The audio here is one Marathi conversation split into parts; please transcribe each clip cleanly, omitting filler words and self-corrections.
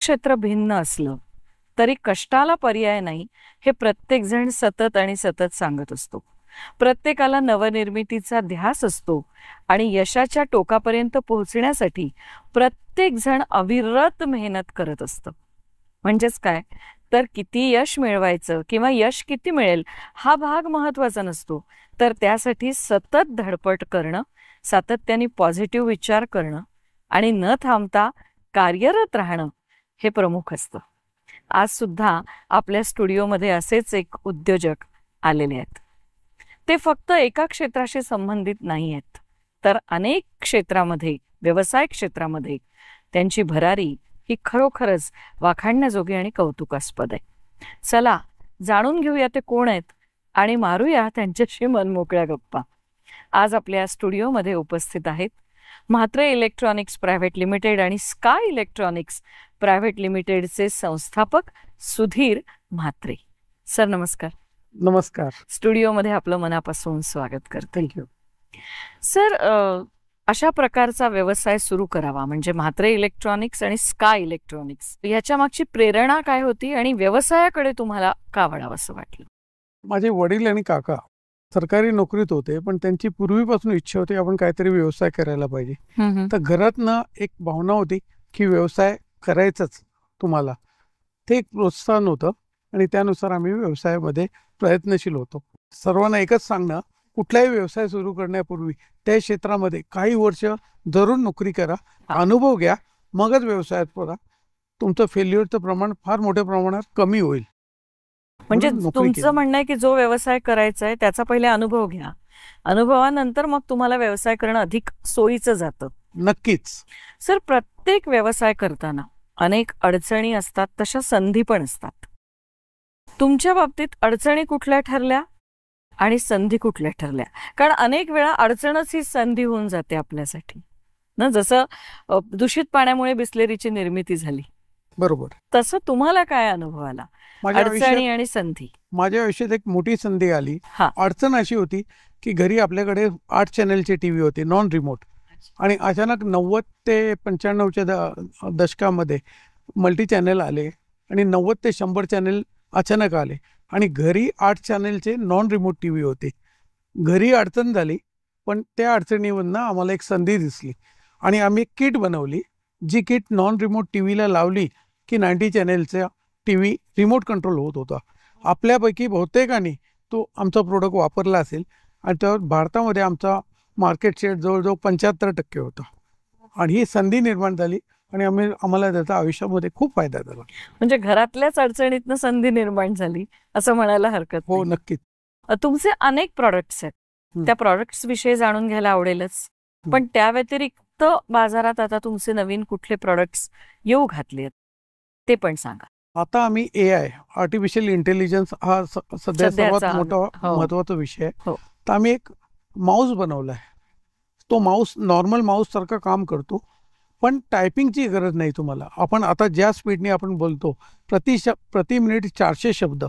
क्षेत्र भिन्न असलं तरी कष्टाला पर्याय नाही हे प्रत्येक जण सतत आणि सतत सांगत असतो. प्रत्येकाला नवनिर्मितीचा ध्यास असतो आणि यशाच्या टोकापर्यंत पोहोचण्यासाठी प्रत्येक जण अविरत मेहनत करत असतं. म्हणजेच काय तर किती यश मिळवायचं किंवा यश किती मिळेल हा भाग महत्वाचा नसतो, तर त्यासाठी सतत धडपड करणं, सातत्याने पॉझिटिव्ह विचार करणं आणि न थांबता कार्यरत राहणं हे प्रमुख असतं. आज सुद्धा आपल्या स्टुडिओमध्ये असेच एक उद्योजक आलेले आहेत. ते फक्त एका क्षेत्राशी संबंधित नाही आहेत, तर अनेक क्षेत्रामध्ये, व्यवसाय क्षेत्रामध्ये त्यांची भरारी ही खरोखरच वाखाणण्याजोगी आणि कौतुकास्पद आहे. चला जाणून घेऊया ते कोण आहेत आणि मारूया त्यांच्याशी मनमोकळ्या गप्पा. आज आपल्या स्टुडिओमध्ये उपस्थित आहेत म्हात्रे इलेक्ट्रॉनिक्स प्रायव्हेट लिमिटेड आणि स्काय इलेक्ट्रॉनिक्स प्रायव्हेट लिमिटेडचे संस्थापक सुधीर म्हात्रे. सर नमस्कार. नमस्कार. स्टुडिओमध्ये आपलं मनापासून स्वागत करते. थँक्यू. सर, अशा प्रकारचा व्यवसाय सुरू करावा म्हणजे म्हात्रे इलेक्ट्रॉनिक्स आणि स्काय इलेक्ट्रॉनिक्स, याच्या मागची प्रेरणा काय होती आणि व्यवसायाकडे तुम्हाला का वळावं असं वाटलं? माझे वडील आणि काका सरकारी नोकरीत होते, पण त्यांची पूर्वीपासून इच्छा होती आपण काहीतरी व्यवसाय करायला पाहिजे. तर घरातनं एक भावना होती की व्यवसाय करायचाच तुम्हाला. ते एक प्रोत्साहन होतं आणि त्यानुसार आम्ही व्यवसायामध्ये प्रयत्नशील होतो. सर्वांना एकच सांगणं, कुठलाही व्यवसाय सुरू करण्यापूर्वी त्या क्षेत्रामध्ये काही वर्ष जरूर नोकरी करा, अनुभव घ्या, मगच व्यवसायात पडा. तुमचं फेल्युअरचं प्रमाण फार मोठ्या प्रमाणात कमी होईल. म्हणजे तुमचं म्हणणं आहे की जो व्यवसाय करायचा आहे त्याचा पहिले अनुभव घ्या, अनुभवानंतर मग तुम्हाला व्यवसाय करणं अधिक सोयीचं जातं. नक्कीच. सर, प्रत्येक व्यवसाय करताना अनेक अडचणी असतात, तशा संधी पण असतात. तुमच्या बाबतीत अडचणी कुठल्या ठरल्या आणि संधी कुठल्या ठरल्या? कारण अनेक वेळा अडचणच ही संधी होऊन जाते आपल्यासाठी ना. जसं दूषित पाण्यामुळे बिस्लेरीची निर्मिती झाली, बरोबर, तसं तुम्हाला काय अनुभव आला अडचणी आणि संधी? माझ्या आयुष्यात एक मोठी संधी आली. अडचण अशी होती की घरी आपल्याकडे 8 चॅनलचे टीव्ही होते, नॉन रिमोट, आणि अचानक 90 ते 95च्या दशकामध्ये मल्टी चॅनल आले आणि 90 ते 100 चॅनल अचानक आले आणि घरी 8 चॅनलचे नॉन रिमोट टीव्ही होते. घरी अडचण झाली, पण त्या अडचणीवरनं आम्हाला एक संधी दिसली आणि आम्ही एक किट बनवली. जी किट नॉन रिमोट टीव्हीला लावली की 90 चॅनलचा टीव्ही रिमोट कंट्रोल होत होता. आपल्यापैकी बहुतेकांनी तो आमचा प्रोडक्ट वापरला असेल आणि त्यावर भारतामध्ये आमचा मार्केट शेअर जवळजवळ 75% होता. आणि ही संधी निर्माण झाली आणि आम्हाला त्याचा आयुष्यामध्ये खूप फायदा झाला. म्हणजे घरातल्याच अडचणीतनं संधी निर्माण झाली असं म्हणायला हरकत हो, नक्कीच. तुमचे अनेक प्रॉडक्ट्स आहेत, त्या प्रॉडक्ट्स विषयी जाणून घ्यायला आवडेलच, पण त्या व्यतिरिक्त बाजारात आता तुमचे नवीन कुठले प्रॉडक्ट्स येऊ घातले ते पण सांगा. आता आम्ही AI, आर्टिफिशियल इंटेलिजन्स हा सध्या सर्वात मोठा महत्वाचा विषय आहे. तर आम्ही एक माऊस बनवलाय. तो माऊस नॉर्मल माऊस सारखं काम करतो, पण टायपिंगची गरज नाही तुम्हाला. आपण आता ज्या स्पीडने आपण बोलतो, प्रति मिनिट 400 शब्द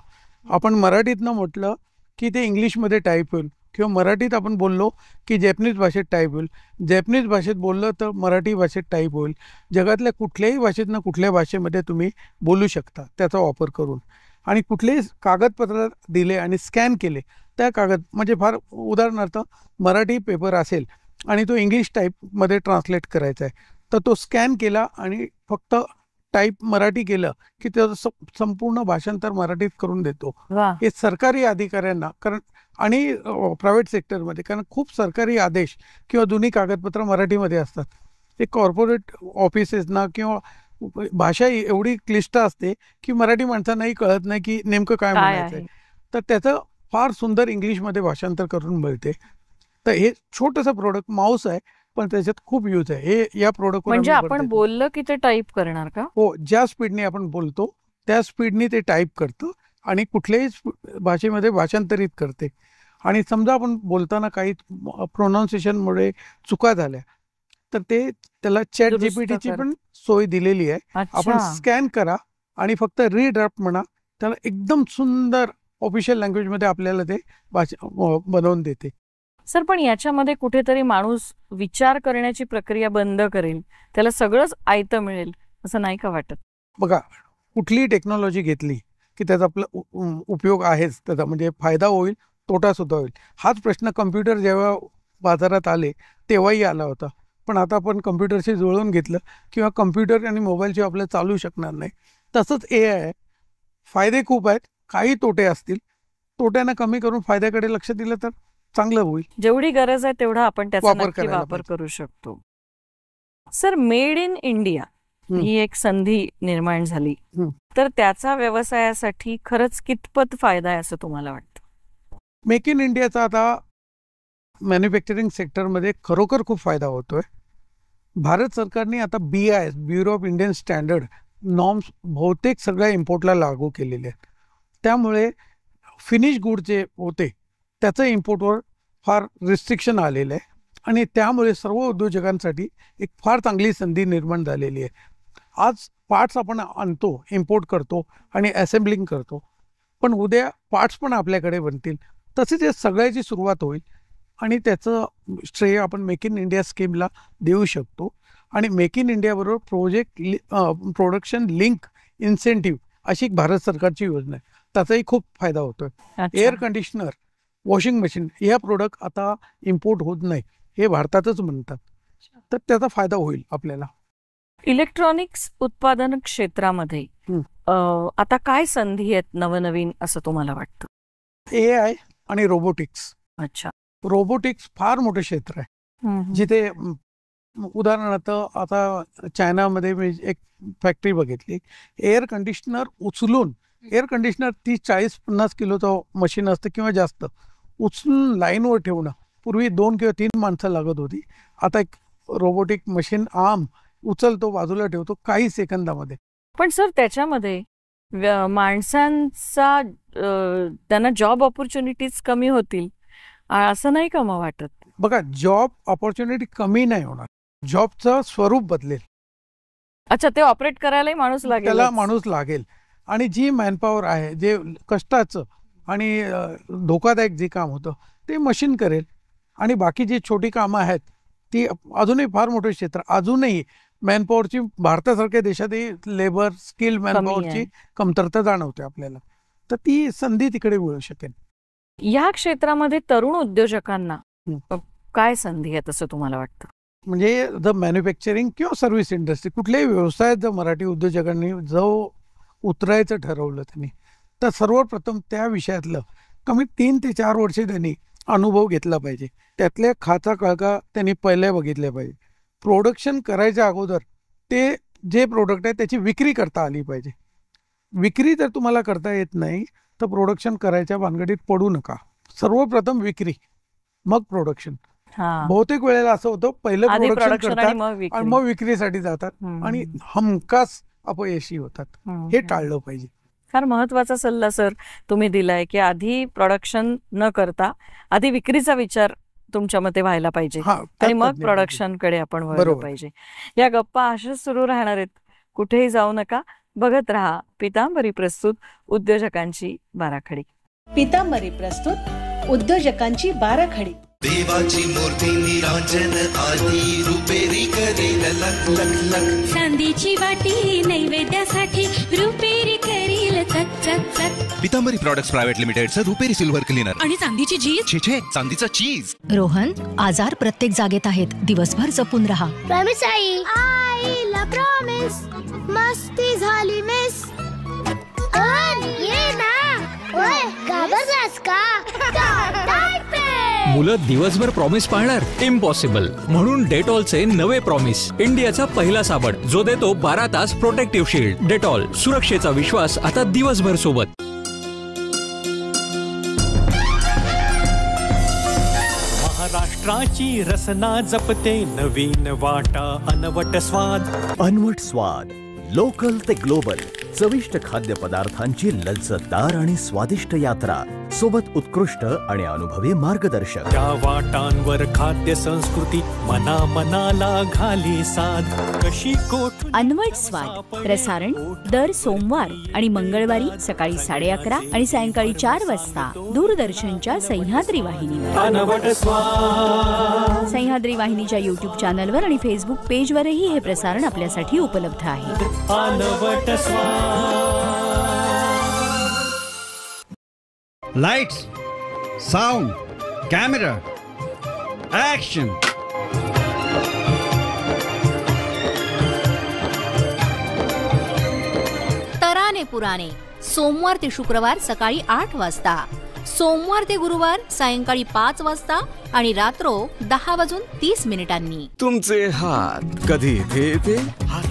आपण मराठीतनं म्हटलं की ते इंग्लिशमध्ये टाईप होईल, किंवा मराठीत आपण बोललो की जॅपनीज भाषेत टाईप होईल, जॅपनीज भाषेत बोललं तर मराठी भाषेत टाईप होईल. जगातल्या कुठल्याही भाषेतनं कुठल्या भाषेमध्ये तुम्ही बोलू शकता त्याचा वापर करून. आणि कुठलेही कागदपत्र दिले आणि स्कॅन केले, त्या म्हणजे फार उदाहरणार्थ मराठी पेपर असेल आणि तो इंग्लिश टाईपमध्ये ट्रान्सलेट करायचा आहे, तर तो स्कॅन केला आणि फक्त टाईप मराठी केलं की त्याचं संपूर्ण भाषांतर मराठीत करून देतो. हे सरकारी अधिकाऱ्यांना, कारण आणि प्रायव्हेट सेक्टरमध्ये, कारण खूप सरकारी आदेश किंवा जुनी कागदपत्र मराठीमध्ये असतात. ते कॉर्पोरेट ऑफिसेसना किंवा भाषा एवढी क्लिष्ट असते की मराठी माणसांनाही कळत नाही की नेमकं काय म्हणायचं आहे. तर त्याचं फार सुंदर इंग्लिशमध्ये भाषांतर करून मिळते. तर हे छोटंसं प्रोडक्ट माऊस आहे, पण त्याच्यात खूप यूज आहे. हे या प्रोडक्ट म्हणजे आपण बोललं की ते टाईप करणार का? हो, ज्या स्पीडने आपण बोलतो त्या स्पीडने ते टाईप करतं आणि कुठल्याही भाषेमध्ये भाषांतरित करते. आणि समजा आपण बोलताना काही प्रोनाऊन्सिएशनमुळे चुका झाल्या तर त्याला चॅट जीपीटीची पण सोय दिलेली आहे. आपण स्कॅन करा आणि फक्त रीड्राफ्ट म्हणा, त्याला एकदम सुंदर ऑफिशियल लँग्वेजमध्ये आपल्याला ते बनवून देते. सर, पण याच्यामध्ये कुठेतरी माणूस विचार करण्याची प्रक्रिया बंद करेल, त्याला सगळंच आयतं मिळेल असं नाही का वाटत? बघा, कुठलीही टेक्नॉलॉजी घेतली की त्याचा आपला उपयोग आहेच, त्याचा म्हणजे फायदा होईल, तोटा सुद्धा होईल. हाच प्रश्न कम्प्युटर जेव्हा बाजारात आले तेव्हाही आला होता. पण आता आपण कम्प्युटरशी जुळवून घेतलं किंवा कम्प्युटर आणि मोबाईलची आपल्याला चालू शकणार नाही. तसंच AI फायदे खूप आहेत, काही तोटे असतील. तोट्यांना कमी करून फायद्याकडे लक्ष दिलं तर चांगलं होईल. जेवढी गरज आहे तेवढा आपण त्याचा नक्की वापर करू शकतो. सर, मेड इन इंडिया ही एक संधी निर्माण झाली, तर त्याचा व्यवसायासाठी खरंच कितपत फायदा आहे असं तुम्हाला वाटतं? मेक इन इंडियाचा आता मॅन्युफॅक्चरिंग सेक्टरमध्ये खरोखर खूप फायदा होतोय. भारत सरकारने आता BIS, bureau of Indian standard norms बहुतेक सगळ्या इम्पोर्टला लागू केलेले आहेत. त्यामुळे फिनिश गुड जे होते त्याचं इम्पोर्टवर फार रिस्ट्रिक्शन आलेलं आहे आणि त्यामुळे सर्व उद्योजकांसाठी एक फार चांगली संधी निर्माण झालेली आहे. आज पार्ट्स आपण आणतो, इम्पोर्ट करतो आणि असेंब्लिंग करतो, पण उद्या पार्ट्स पण आपल्याकडे बनतील. तसेच या सगळ्याची सुरुवात होईल आणि त्याचं श्रेय आपण मेक इन इंडिया स्कीमला देऊ शकतो. आणि मेक इन इंडियाबरोबर प्रोडक्शन लिंक इन्सेंटिव्ह अशी भारत सरकारची योजना आहे, त्याचाही खूप फायदा होतोय. एअर कंडिशनर, वॉशिंग मशीन या प्रोडक्ट आता इम्पोर्ट होत नाही, हे भारतातच म्हणतात, तर त्याचा फायदा होईल आपल्याला. इलेक्ट्रॉनिक्स उत्पादन क्षेत्रामध्ये आता काय संधी आहेत नवनवीन असं तुम्हाला वाटतं? AI आणि रोबोटिक्स. अच्छा. रोबोटिक्स फार मोठं क्षेत्र आहे, जिथे उदाहरणार्थ आता चायनामध्ये मी एक फॅक्टरी बघितली, एअर कंडिशनर उचलून, एअर कंडिशनर 30-40-50 किलोचं मशीन असतं किंवा जास्त, उचलून लाईनवर ठेवणं पूर्वी 2 किंवा 3 माणसं लागत होती. आता एक रोबोटिक मशीन आर्म उचलतो, बाजूला ठेवतो काही सेकंदामध्ये. पण सर, त्याच्यामध्ये माणसांचा त्यांना जॉब ऑपॉर्च्युनिटीज कमी होतील असं नाही का मग वाटत? बघा, जॉब ऑपॉर्च्युनिटी कमी नाही होणार, जॉबचं स्वरूप बदलेल. अच्छा, ते ऑपरेट करायलाही माणूस लागेल, त्याला माणूस लागेल. आणि जी मॅनपॉवर आहे, जे कष्टाचं आणि धोकादायक जे काम होतं ते मशीन करेल. आणि बाकी जी छोटी कामं आहेत ती अजूनही फार मोठं क्षेत्र, अजूनही मॅनपॉवरची भारतासारख्या देशातही लेबर स्किल मॅनपॉवरची कमतरता जाणवते आपल्याला, तर ती संधी तिकडे मिळू शकेल. या क्षेत्रामध्ये तरुण उद्योजकांना काय संधी आहे असं तुम्हाला वाटतं? म्हणजे द मॅन्युफॅक्चरिंग किंवा सर्व्हिस इंडस्ट्री, कुठल्याही व्यवसायात जर मराठी उद्योजकांनी जो उतरायचं ठरवलं त्यांनी, तर सर्वप्रथम त्या विषयातलं कमीत 3 ते 4 वर्षे त्यांनी अनुभव घेतला पाहिजे. त्यातल्या खाचा कळका त्यांनी पहिल्या बघितल्या पाहिजे. प्रोडक्शन करायच्या अगोदर ते जे प्रोडक्ट आहे त्याची विक्री करता आली पाहिजे. विक्री जर तुम्हाला करता येत नाही तर प्रोडक्शन करायच्या भानगडीत पडू नका. सर्वप्रथम विक्री, मग प्रोडक्शन. बहुतेक वेळेला असं होतं, पहिलं प्रोडक्शन करतात आणि मग विक्रीसाठी जातात आणि हमखास अपयशी होतात. हे टाळलं पाहिजे. फार महत्वाचा सल्ला सर तुम्ही दिलाय की आधी प्रोडक्शन न करता आधी विक्रीचा विचार तुमच्या मते व्हायला पाहिजे आणि मग प्रोडक्शन कडे आपण वळलं पाहिजे. या गप्पा अशाच सुरू राहणार आहेत, कुठेही जाऊ नका. बघत रहा पितांबरी प्रस्तुत उद्योजकांची बाराखडी. पितांबरी प्रस्तुत उद्योजकांची बाराखडी. देवाची मूर्ती निरांजन आधी रुपेरी करेल लख लख लख. चांदीची वाटी नैवेद्यासाठी रुपेरी करील चक चक चक. पितांबरी प्रॉडक्ट्स प्रायव्हेट लिमिटेडचं रुपेरी सिल्व्हर क्लीनर. आणि चांदीची चीज. छे छे, चांदीचा चीज. रोहन, आजार प्रत्येक जागेत आहेत, दिवसभर जपून राहा. प्रॉमिस आई, आईला प्रॉमिस. मस्ती झाली मिस. ये ना. ओय, घाबरलास का? मुलं दिवसभर प्रॉमिस पाळणार? इम्पॉसिबल. म्हणून डेटॉलचे नवे प्रॉमिस, इंडियाचा पहिला साबण जो देतो 12 तास प्रोटेक्टिव्ह शील्ड. डेटॉल, सुरक्षेचा विश्वास आता दिवसभर सोबत. महाराष्ट्राची रसना जपते नवीन वाटा अनवट स्वाद. अनवट स्वाद, लोकल ते ग्लोबल, चविष्ट खाद्यपदार्थांची लज्जतदार आणि स्वादिष्ट यात्रा. सोबत उत्कृष्ट आणि अनुभवी मार्गदर्शक. त्या वाटांवर खाद्य संस्कृती मना मनाला घाली साध कशी कोठ. अन्वट स्वाद प्रसारण दर सोमवार आणि मंगळवारी सकाळी 11:30 आणि सायंकाळी 4 वाजता दूरदर्शनच्या सह्याद्री वाहिनीवर. अन्वट स्वाद. सह्याद्री वाहिनीच्या YouTube चॅनलवर आणि फेसबुक पेजवरही हे प्रसारण आपल्यासाठी उपलब्ध आहे. अन्वट स्वाद. Lights, sound, camera, action. तराने पुराणे सोमवार ते शुक्रवार सकाळी 8 वाजता, सोमवार ते गुरुवार सायंकाळी 5 वाजता आणि रात्र 10:30 तुमचे हात कधी इथे येते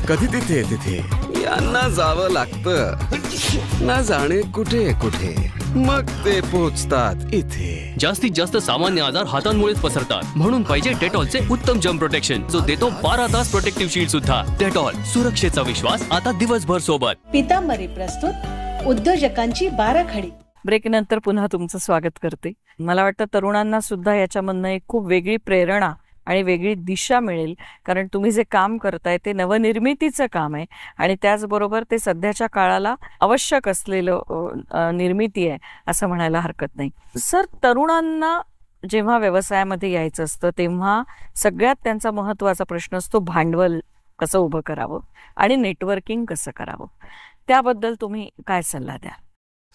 कधी तिथे तिथे यांना जावं लागतं, ना जाणे कुठे कुठे, मग ते पोहोचतात इथे. जास्तीत जास्त सामान्य आजार हातांमुळेच पसरतात, म्हणून पाहिजे डेटॉलचे उत्तम जर्म प्रोटेक्शन, जो देतो 12 तास प्रोटेक्टिव्ह शील्ड सुद्धा. डेटॉल, सुरक्षेचा विश्वास आता दिवसभर सोबत. पितांबरी प्रस्तुत उद्योजकांची 12 खडी. ब्रेक नंतर पुन्हा तुमचं स्वागत करते. मला वाटतं तरुणांना सुद्धा याच्यामधनं एक खूप वेगळी प्रेरणा आणि वेगळी दिशा मिळेल, कारण तुम्ही जे काम करताय ते नवनिर्मितीचं काम आहे आणि त्याचबरोबर ते सध्याच्या काळाला आवश्यक असलेलं निर्मिती आहे असं म्हणायला हरकत नाही. सर, तरुणांना जेव्हा व्यवसायामध्ये यायचं असतं तेव्हा सगळ्यात त्यांचा महत्त्वाचा प्रश्न असतो भांडवल कसं उभं करावं आणि नेटवर्किंग कसं करावं. त्याबद्दल तुम्ही काय सल्ला द्या?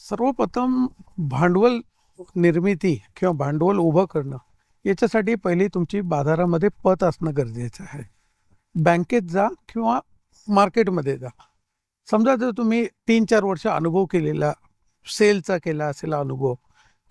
सर्वप्रथम भांडवल निर्मिती किंवा भांडवल उभं करणं याच्यासाठी पहिली तुमची बाजारामध्ये पत असणं गरजेचं आहे. बँकेत जा किंवा मार्केटमध्ये जा. समजा जर तुम्ही 3-4 वर्ष अनुभव केलेला, सेलचा केला असेल अनुभव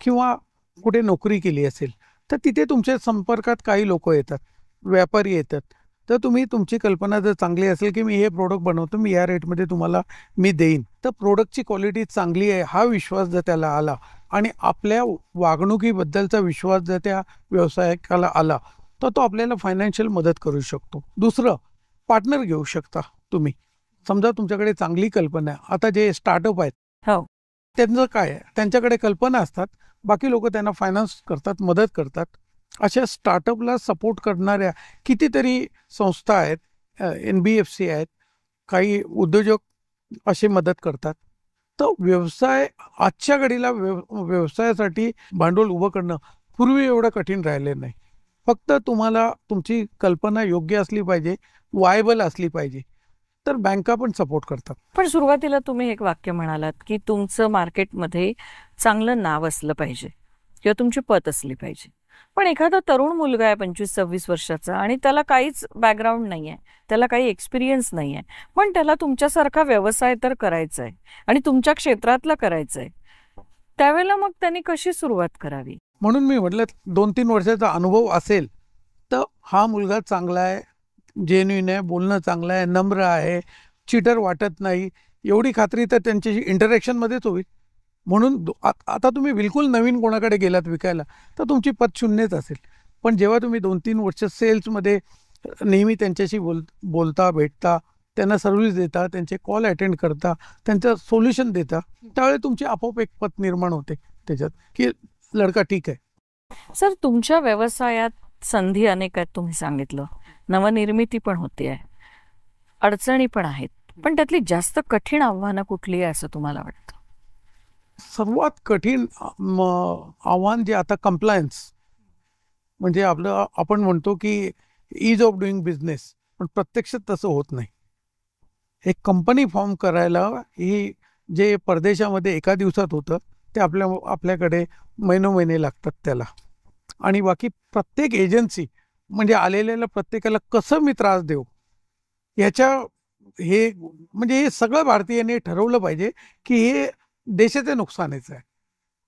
किंवा कुठे नोकरी केली असेल, तर तिथे तुमच्या संपर्कात काही लोक येतात, व्यापारी येतात. तर तुम्ही तुमची कल्पना जर चांगली असेल की मी हे प्रोडक्ट बनवतो, मी या रेटमध्ये तुम्हाला मी देईन, तर प्रोडक्टची क्वालिटी चांगली आहे हा विश्वास जर त्याला आला आणि आपल्या वागणुकीबद्दलचा विश्वास जर त्या व्यावसायिकाला आला तर तो आपल्याला फायनान्शियल मदत करू शकतो. दुसरं, पार्टनर घेऊ शकता तुम्ही. समजा तुमच्याकडे चांगली कल्पना आहे. आता जे स्टार्टअप आहेत त्यांचं काय आहे, त्यांच्याकडे कल्पना असतात, बाकी लोक त्यांना फायनान्स करतात, मदत करतात. अशा स्टार्टअपला सपोर्ट करणाऱ्या कितीतरी संस्था आहेत, NBFC आहेत, काही उद्योजक असे मदत करतात. तर व्यवसाय आजच्या घडीला व्यवसायासाठी भांडवल उभं करणं पूर्वी एवढं कठीण राहिलं नाही. फक्त तुम्हाला तुमची कल्पना योग्य असली पाहिजे, वायबल असली पाहिजे, तर बँका पण सपोर्ट करतात. पण सुरुवातीला तुम्ही एक वाक्य म्हणालात की तुमचं मार्केटमध्ये चांगलं नाव असलं पाहिजे किंवा तुमची पत असली पाहिजे. पण एखादा तरुण मुलगा आहे 25-26 वर्षाचा आणि त्याला काहीच बॅकग्राऊंड नाही आहे, त्याला काही एक्सपिरियन्स नाही आहे, पण त्याला तुमच्यासारखा व्यवसाय तर करायचा आहे आणि तुमच्या क्षेत्रातला करायचा आहे, त्यावेळेला मग त्यांनी कशी सुरुवात करावी? म्हणून मी म्हटलं 2-3 वर्षाचा अनुभव असेल तर हा मुलगा चांगला आहे, जेन्युइन आहे, बोलणं चांगलं आहे, नम्र आहे, चिटर वाटत नाही, एवढी खात्री तर त्यांच्याशी इंटरॅक्शनमध्येच होईल. म्हणून आता तुम्ही बिलकुल नवीन कोणाकडे गेलात विकायला तर तुमची पत शून्यच असेल. पण जेव्हा तुम्ही 2-3 वर्ष सेल्समध्ये नेहमी त्यांच्याशी बोलता, भेटता, त्यांना सर्व्हिस देता, त्यांचे कॉल अटेंड करता, त्यांचं सोल्युशन देता, त्यावेळी तुमची आपोआप एक पत निर्माण होते त्याच्यात की लडका ठीक आहे. सर, तुमच्या व्यवसायात संधी अनेक आहेत, तुम्ही सांगितलं, नवनिर्मिती पण होते आहे, अडचणी पण आहेत, पण त्यातली जास्त कठीण आव्हानं कुठली आहे असं तुम्हाला वाटतं? सर्वात कठीण आव्हान जे आता कंप्लायन्स, म्हणजे आपलं आपण म्हणतो की ईज ऑफ डुईंग बिझनेस, पण प्रत्यक्षात तसं होत नाही. एक कंपनी फॉर्म करायला ही जे परदेशामध्ये एका दिवसात होतं ते आपल्याकडे महिने लागतात त्याला. आणि बाकी प्रत्येक एजन्सी म्हणजे आलेल्याला प्रत्येकाला कसं मी त्रास देऊ याच्या हे म्हणजे हे सगळं भारतीयांनी ठरवलं पाहिजे की हे देशाचे नुकसानाचं आहे.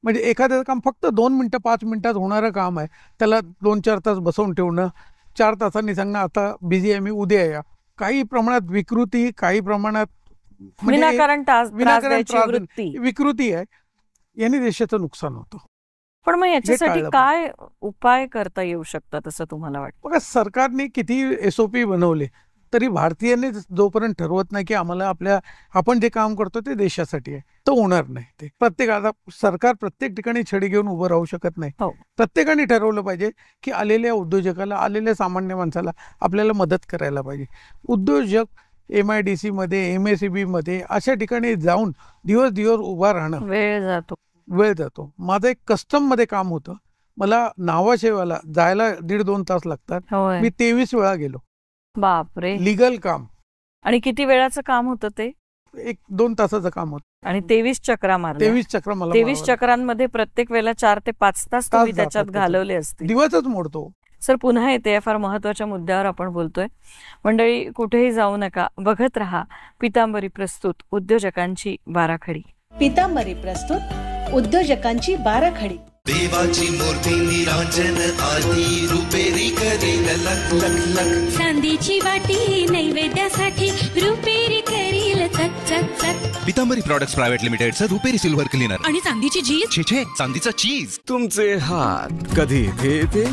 म्हणजे एखादं काम फक्त 2 मिनटं 5 मिनिटात होणारं काम आहे, त्याला 2-4 तास बसवून ठेवणं, 4 तासांनी सांगणं आता बिझी आहे मी, उद्या या. काही प्रमाणात विकृती, काही प्रमाणात विनाकारण विकृती आहे, यांनी देशाचं नुकसान होतं. पण मग याच्यासाठी काय उपाय करता येऊ शकतात असं तुम्हाला वाटतं? बघा, सरकारने किती SOP बनवले, तरी भारतीयांनी जोपर्यंत ठरवत नाही की आम्हाला आपण जे काम करतो ते देशासाठी आहे, तर होणार नाही. ते आता सरकार प्रत्येक ठिकाणी छडी घेऊन उभं राहू शकत नाही. प्रत्येकाने ठरवलं पाहिजे की आलेल्या उद्योजकाला, आलेल्या सामान्य माणसाला आपल्याला मदत करायला पाहिजे. उद्योजक MIDC मध्ये, MSEB मध्ये अशा ठिकाणी जाऊन दिवस उभा राहणं वेळ जातो. माझं एक कस्टम मध्ये काम होतं, मला नावाशेवाला जायला 1.5-2 तास लागतात. मी 23 वेळा गेलो. बापरे. लिगल काम. आणि किती वेळाचं काम होतं ते? 1-2 तासाचं काम होतं. आणि 23 चक्रा मारल्या. 23 चक्र मला 23 चक्रांमध्ये प्रत्येक वेळेला 4 ते 5 तास तुम्ही त्याच्यात घालवले असते. दिवसच मोडतो. सर, पुन्हा येते फार महत्वाच्या मुद्द्यावर आपण बोलतोय. मंडळी, कुठेही जाऊ नका, बघत रहा पितांबरी प्रस्तुत उद्योजकांची बाराखडी. पितांबरी प्रस्तुत उद्योजकांची बाराखडी. देवाची मूर्ती निरांजन आधी रुपेरी करेल लख लख लख. चांदीची वाटी नैवेद्यासाठी रुपेरी करील चक चक चक. पितांबरी प्रॉडक्ट्स प्रायव्हेट लिमिटेडचं रुपेरी सिल्वर क्लीनर. आणि चांदीची चीज. छे चांदीचा चीज. तुमचे हात कधी इथे येते,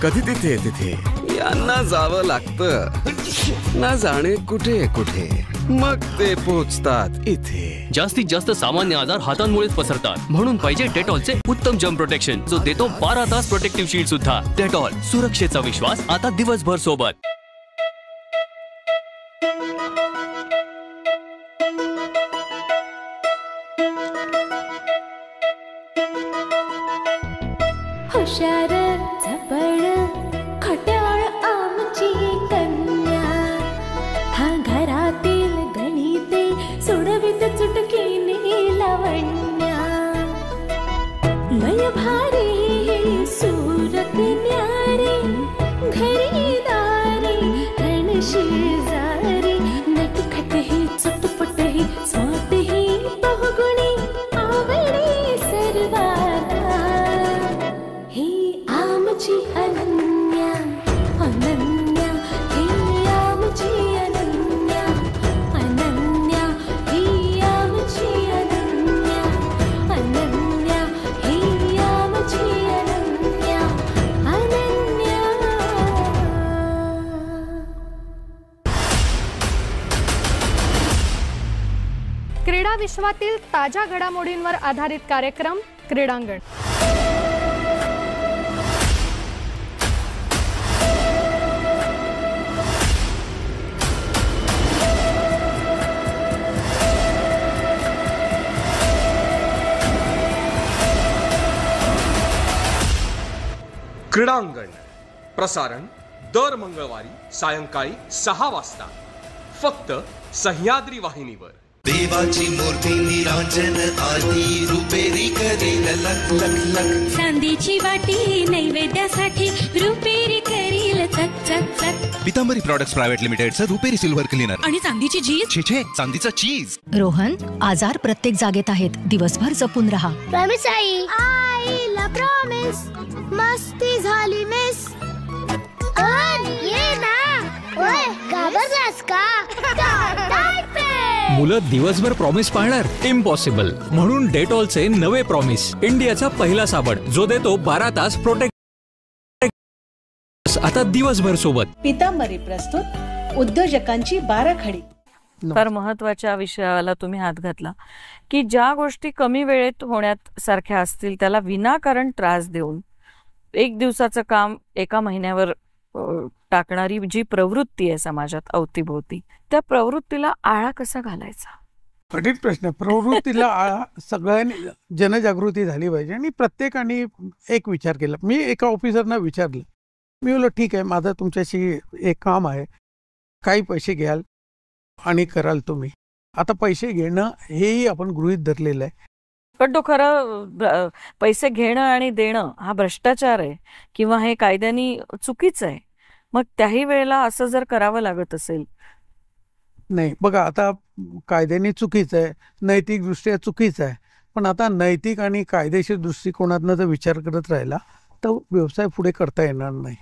कधी तिथे तिथे. यांना जावं लागतं ना जाणे कुठे कुठे, मग ते पोहोचतात इथे. जास्तीत जास्त सामान्य आजार हातांमुळेच पसरतात, म्हणून पाहिजे डेटॉलचे उत्तम जर्म प्रोटेक्शन, जो देतो 12 तास प्रोटेक्टिव्ह शील्ड सुद्धा. डेटॉल, सुरक्षेचा विश्वास आता दिवसभर सोबत. हुशार झपड खट्याळ आमची कन्या, हा घरातील गणिते सोडवित चुटकीने लावण्या. लय भारी सूरत न्यारी, घरी दारी रण शेजारी. नटखटही चटपटही स्वाटही बहुगुणी आवडी सर्वांना. ही आमची अनन्या अनन्या, ही आमची अनन्या अनन्या, ही आमची अनन्या अनन्या, ही आमची अनन्या अनन्या. क्रीडा विश्वातील ताज्या घडामोडींवर आधारित कार्यक्रम क्रीडांगण. क्रीडांगण प्रसारण दर मंगळवारी सायंकाळी 6 वाजता फक्त सह्याद्री वाहिनीवर. देवाची मूर्ती निरांजन आधी रुपेरी करेल लख लख लख. चांदीची वाटी नैवेद्यासाठी रुपेरी करील चक चक चक. पितांबरी प्रॉडक्ट्स प्रायव्हेट लिमिटेडचं रुपेरी सिल्वर क्लीनर. आणि चांदीची चीज. छे चांदीचा चीज. रोहन, आजार प्रत्येक जागेत आहेत, दिवसभर जपून राहा. प्रॉमिस आईला प्रॉमिस. मस्ती झाली मिस. ये ना. ओय, घाबरलास का? मुलं दिवसभर प्रॉमिस पाळणार? इम्पॉसिबल. म्हणून डेटॉलचे नवे प्रॉमिस, इंडियाचा पहिला साबण जो देतो 12 तास प्रोटेक्ट, आता दिवसभर सोबत. पितांबरी प्रस्तुत उद्योजकांची बाराखडी. फार महत्वाच्या विषयाला तुम्ही हात घातला की ज्या गोष्टी कमी वेळेत होण्यात सारख्या असतील त्याला विनाकारण त्रास देऊन 1 दिवसाचं काम 1 महिन्यावर टाकणारी जी प्रवृत्ती आहे समाजात अवतीभोवती, त्या प्रवृत्तीला आळा कसा घालायचा? कठीण प्रश्न. प्रवृत्तीला आळा सगळ्यांनी जनजागृती झाली पाहिजे आणि प्रत्येकाने एक विचार केला. मी एका ऑफिसरना विचारलं, मी बोललो ठीक आहे, माझं तुमच्याशी एक काम आहे, काही पैसे घ्याल आणि कराल तुम्ही. आता पैसे घेणं हेही आपण गृहीत धरलेलं आहे, पण तो खरं पैसे घेणं आणि देणं हा भ्रष्टाचार आहे किंवा हे कायद्याने चुकीचं आहे. मग त्याही वेळेला असं जर करावं लागत असेल. नाही बघा, आता कायद्याने चुकीचं आहे, नैतिकदृष्ट्या चुकीचं आहे, पण आता नैतिक आणि कायदेशीर दृष्टिकोनातनं जर विचार करत राहिला तर व्यवसाय पुढे करता येणार नाही.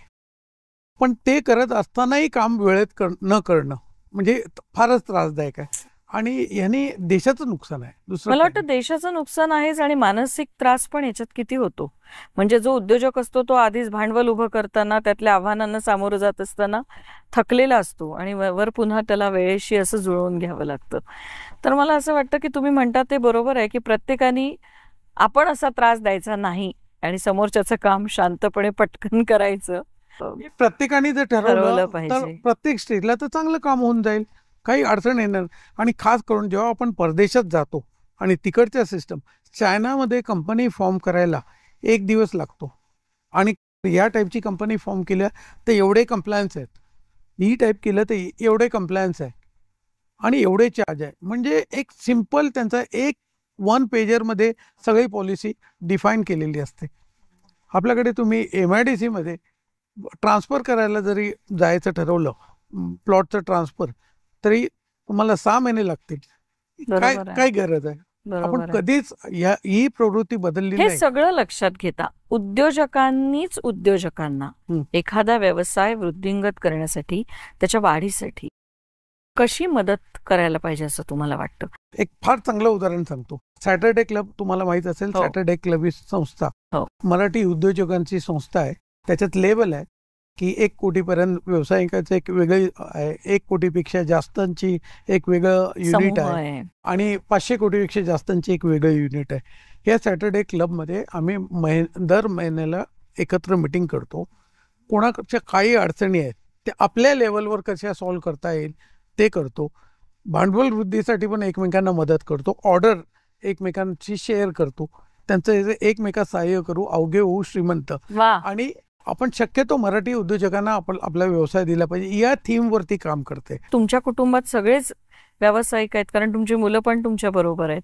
पण ते करत असतानाही काम वेळेत न करणं म्हणजे फारच त्रासदायक आहे. आणि याने देशाचं नुकसान आहे. मला वाटतं देशाचं नुकसान आहेच आणि मानसिक त्रास पण याच्यात किती होतो. म्हणजे जो उद्योजक असतो तो आधीच भांडवल उभं करताना त्यातल्या आव्हानांना सामोरं जात असताना थकलेला असतो आणि वर पुन्हा त्याला वेळेशी असं जुळवून घ्यावं लागतं. तर मला असं वाटतं की तुम्ही म्हणता ते बरोबर आहे की प्रत्येकाने आपण असा त्रास द्यायचा नाही आणि समोरच्याचं काम शांतपणे पटकन करायचं. प्रत्येकाने जर ठरवलं तर प्रत्येक स्टेजला तर चांगलं काम होऊन जाईल, काही अडचण येणार. आणि खास करून जेव्हा आपण परदेशात जातो आणि तिकडच्या सिस्टम, चायनामध्ये कंपनी फॉर्म करायला 1 दिवस लागतो आणि या टाईपची कंपनी फॉर्म केल्या तर एवढे कंप्लायन्स आहेत, ही टाईप केलं तर एवढे कंप्लायन्स आहे आणि एवढे चार्ज आहे. म्हणजे एक सिम्पल त्यांचा 1 पेजरमध्ये सगळी पॉलिसी डिफाईन केलेली असते. आपल्याकडे तुम्ही MIDC मध्ये ट्रान्सफर करायला जरी जायचं ठरवलं, प्लॉटचं ट्रान्सफर, तरी तुम्हाला 6 महिने लागतील. काय गरज आहे? आपण कधीच ही प्रवृत्ती बदलली नाही. हे सगळं लक्षात घेता उद्योजकांनीच उद्योजकांना एखादा व्यवसाय वृद्धिंगत करण्यासाठी, त्याच्या वाढीसाठी कशी मदत करायला पाहिजे असं तुम्हाला वाटतं? एक फार चांगलं उदाहरण सांगतो. सॅटरडे क्लब तुम्हाला माहित असेल. सॅटरडे क्लब ही संस्था मराठी उद्योजकांची संस्था आहे. त्याच्यात लेवल आहे की 1 कोटीपर्यंत व्यावसायिकाचं एक वेगळी आहे, 1 कोटीपेक्षा जास्तांची एक वेगळं युनिट आहे आणि 500 कोटीपेक्षा जास्तांची एक वेगळं युनिट आहे. या सॅटरडे क्लबमध्ये आम्ही दर महिन्याला एकत्र मिटिंग करतो. कोणाच्या काही अडचणी आहेत ते आपल्या लेवलवर कशा सॉल्व्ह करता येईल ते करतो. भांडवल वृद्धीसाठी पण एकमेकांना मदत करतो. ऑर्डर एकमेकांची शेअर करतो. त्यांचं एकमेकांना सहाय्य करू, अवघे होऊ श्रीमंत. आणि आपण शक्यतो मराठी उद्योजकांना आपला व्यवसाय दिला पाहिजे या थीमवरती काम करते. तुमच्या कुटुंबात सगळेच व्यावसायिक आहेत, कारण तुमची मुलं पण तुमच्या बरोबर आहेत.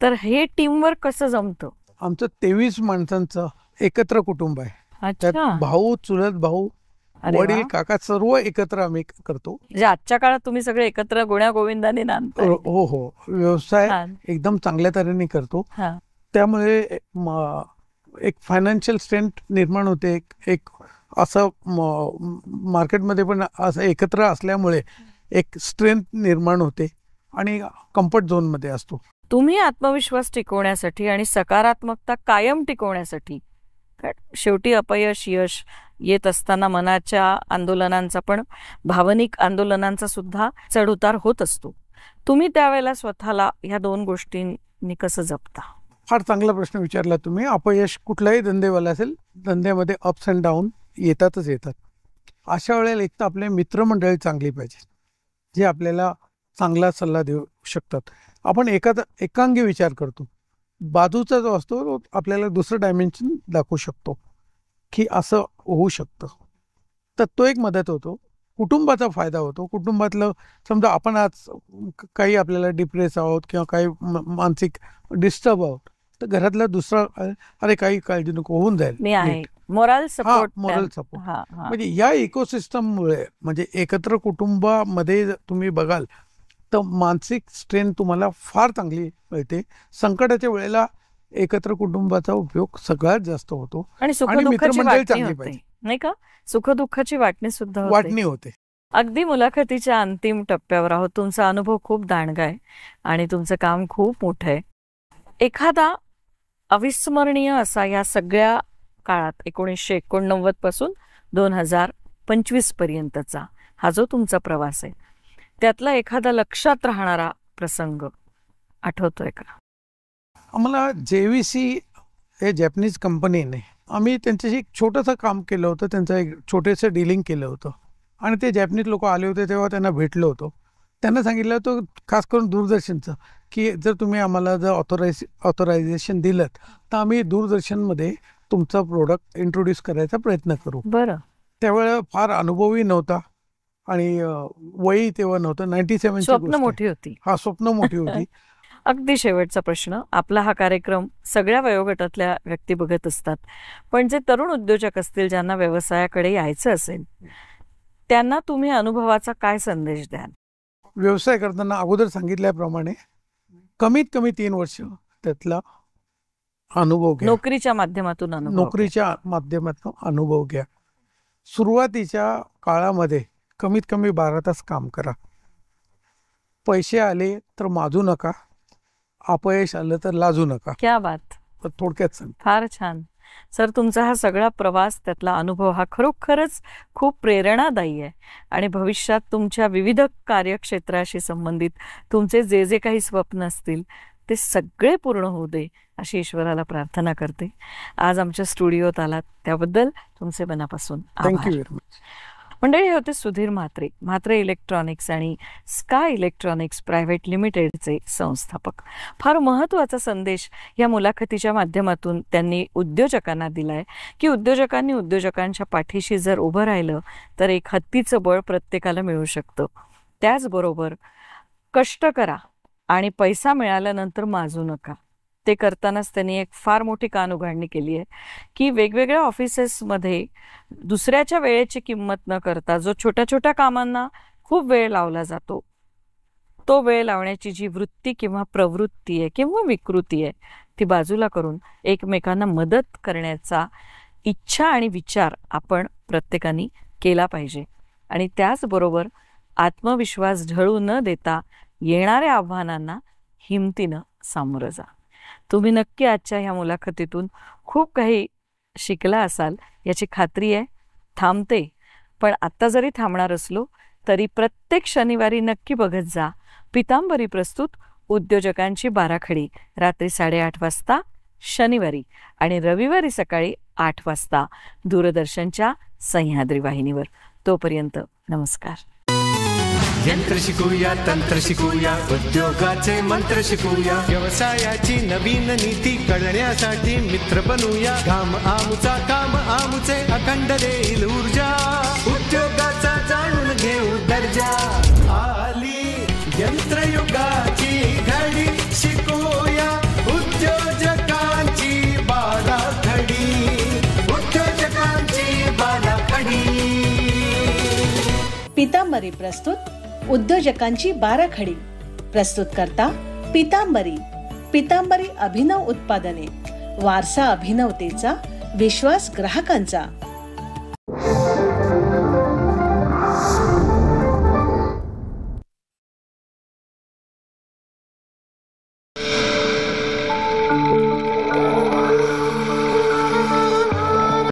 तर हे टीमवर्क कसं जमतं? आमचं 23 माणसांचं एकत्र कुटुंब आहे. त्यात भाऊ, चुलत भाऊ, वडील, काका सर्व एकत्र आम्ही करतो. म्हणजे आजच्या काळात तुम्ही सगळे एकत्र गुण्या गोविंदाने नांदताय. हो. व्यवसाय एकदम चांगल्या तऱ्हेने करतो. त्यामुळे एक फायनान्शियल स्ट्रेंथ निर्माण होते. एक असं मार्केटमध्ये पण असं एकत्र असल्यामुळे एक स्ट्रेंथ निर्माण होते आणि कम्फर्ट झोनमध्ये असतो. तुम्ही आत्मविश्वास टिकवण्यासाठी आणि सकारात्मकता कायम टिकवण्यासाठी, शेवटी अपयश यश येत असताना मनाच्या आंदोलनांचा पण भावनिक आंदोलनांचा सुद्धा चढउतार होत असतो. तुम्ही त्यावेळेला स्वतःला ह्या 2 गोष्टींनी कसं जपता? फार चांगला प्रश्न विचारला तुम्ही. अपयश कुठलाही धंदेवाला असेल, धंद्यामध्ये अप्स अँड डाऊन येतातच येतात. अशा वेळेला एक तर आपले मित्रमंडळी चांगली पाहिजे, जे आपल्याला चांगला सल्ला देऊ शकतात. आपण एकांगी विचार करतो, बाजूचा जो असतो आपल्याला दुसरं डायमेन्शन दाखवू शकतो की असं होऊ शकतं, तर तो एक मदत होतो. कुटुंबाचा फायदा होतो. कुटुंबातलं समजा आपण आज काही आपल्याला डिप्रेस आहोत किंवा काही मानसिक डिस्टर्ब आहोत, तर घरातला दुसरा अरे काही काळजी नको, होऊन जाईल, मोरल सपोर्ट. म्हणजे या इकोसिस्टममुळे, म्हणजे एकत्र कुटुंबामध्ये तुम्ही बघाल तर मानसिक स्ट्रेंथ तुम्हाला फार चांगली मिळते. संकटाच्या वेळेला एकत्र कुटुंबाचा उपयोग सगळ्यात जास्त होतो. आणि मित्रमंडळी चांगली पाहिजे, नाही का? सुखदुःखाची वाटणी सुद्धा होते. अगदी मुलाखतीच्या अंतिम टप्प्यावर आहोत. तुमचा अनुभव खूप दांडगा आहे आणि तुमचं काम खूप मोठं आहे. एखादा अविस्मरणीय असा या सगळ्या काळात 1989 पासून 2025 पर्यंतचा हा जो तुमचा प्रवास आहे, त्यातला एखादा लक्षात राहणारा प्रसंग आठवतोय का? आम्हाला JVC हे जॅपनीज कंपनीने आम्ही त्यांच्याशी एक छोटंसं काम केलं होतं. त्यांचं एक छोटेसं डीलिंग केलं होतं आणि ते जॅपनीज लोक आले होते तेव्हा त्यांना भेटलो होतो. त्यांना सांगितलं होतं, खास करून दूरदर्शनचं, की जर तुम्ही आम्हाला जर ऑथोरायझेशन दिलं तर आम्ही दूरदर्शनमध्ये तुमचा प्रोडक्ट इंट्रोड्यूस करायचा प्रयत्न करू. बरं. त्यावेळेला फार अनुभवही नव्हता आणि वयही तेव्हा नव्हतं. 97 स्वप्न मोठी होती. स्वप्न मोठी होती. अगदी शेवटचा प्रश्न. आपला हा कार्यक्रम सगळ्या वयोगटातल्या व्यक्ती बघत असतात, पण जे तरुण उद्योजक असतील, ज्यांना व्यवसायाकडे यायचं असेल, त्यांना तुम्ही अनुभवाचा काय संदेश द्याल? व्यवसाय करताना अगोदर सांगितल्याप्रमाणे कमीत कमी 3 वर्ष त्यातला अनुभव घ्या. नोकरीच्या माध्यमातून अनुभव घ्या. सुरुवातीच्या काळामध्ये कमीत कमी 12 तास काम करा. पैसे आले तर माजू नका, अपयश आलं तर लाजू नका. क्या बात. थोडक्यात सांग. फार छान सर. तुमचा हा सगळा प्रवास, त्यातला अनुभव हा खरोखरच खूप प्रेरणादायी आहे आणि भविष्यात तुमच्या विविध कार्यक्षेत्राशी संबंधित तुमचे जे जे काही स्वप्न असतील ते सगळे पूर्ण होऊ दे अशी ईश्वराला प्रार्थना करते. आज आमच्या स्टुडिओत आलात त्याबद्दल तुमचे मनापासून आभार. Thank you very much. मंडळी, होते सुधीर म्हात्रे, म्हात्रे इलेक्ट्रॉनिक्स आणि स्काय इलेक्ट्रॉनिक्स प्रायव्हेट लिमिटेडचे संस्थापक. फार महत्त्वाचा संदेश या मुलाखतीच्या माध्यमातून त्यांनी उद्योजकांना दिलाय की उद्योजकांनी उद्योजकांच्या पाठीशी जर उभं राहिलं तर एक हत्तीचं बळ प्रत्येकाला मिळू शकतं. त्याचबरोबर कष्ट करा आणि पैसा मिळाल्यानंतर माजू नका. ते करतानाच त्यांनी एक फार मोठी कानउघाडणी केली आहे की वेगवेगळ्या ऑफिसेसमध्ये दुसऱ्याच्या वेळेची किंमत न करता जो छोट्या छोट्या कामांना खूप वेळ लावला जातो, तो वेळ लावण्याची जी वृत्ती किंवा प्रवृत्ती आहे किंवा विकृती आहे ती बाजूला करून एकमेकांना मदत करण्याचा इच्छा आणि विचार आपण प्रत्येकाने केला पाहिजे. आणि त्याचबरोबर आत्मविश्वास ढळू न देता येणाऱ्या आव्हानांना हिमतीनं सामोरं जा. तुम्ही नक्की आजच्या ह्या मुलाखतीतून खूप काही शिकला असाल याची खात्री आहे. थांबते, पण आत्ता जरी थांबणार असलो तरी प्रत्येक शनिवारी नक्की बघत जा पितांबरी प्रस्तुत उद्योजकांची बाराखडी रात्री 8:30 वाजता शनिवारी आणि रविवारी सकाळी 8 वाजता दूरदर्शनच्या सह्याद्री वाहिनीवर. तोपर्यंत नमस्कार. यंत्र शिकूया, तंत्र शिकूया, उद्योगाचे मंत्र शिकूया, व्यवसायाची नवीन नीती कळण्यासाठी मित्र बनूया. काम आमुचा, काम आमुचे, अखंड देईल ऊर्जा, उद्योगाचा जाणून घेऊ दर्जा. आली यंत्रयुगाची घडी, शिकूया उद्योजकांची बाराखडी, उद्योजकांची बाराखडी. पितांबरी प्रस्तुत उद्योजकांची बाराखडी. प्रस्तुत करता पितांबरी. पितांबरी अभिनव उत्पादने, वारसा अभिनवतेचा, विश्वास ग्राहकांचा.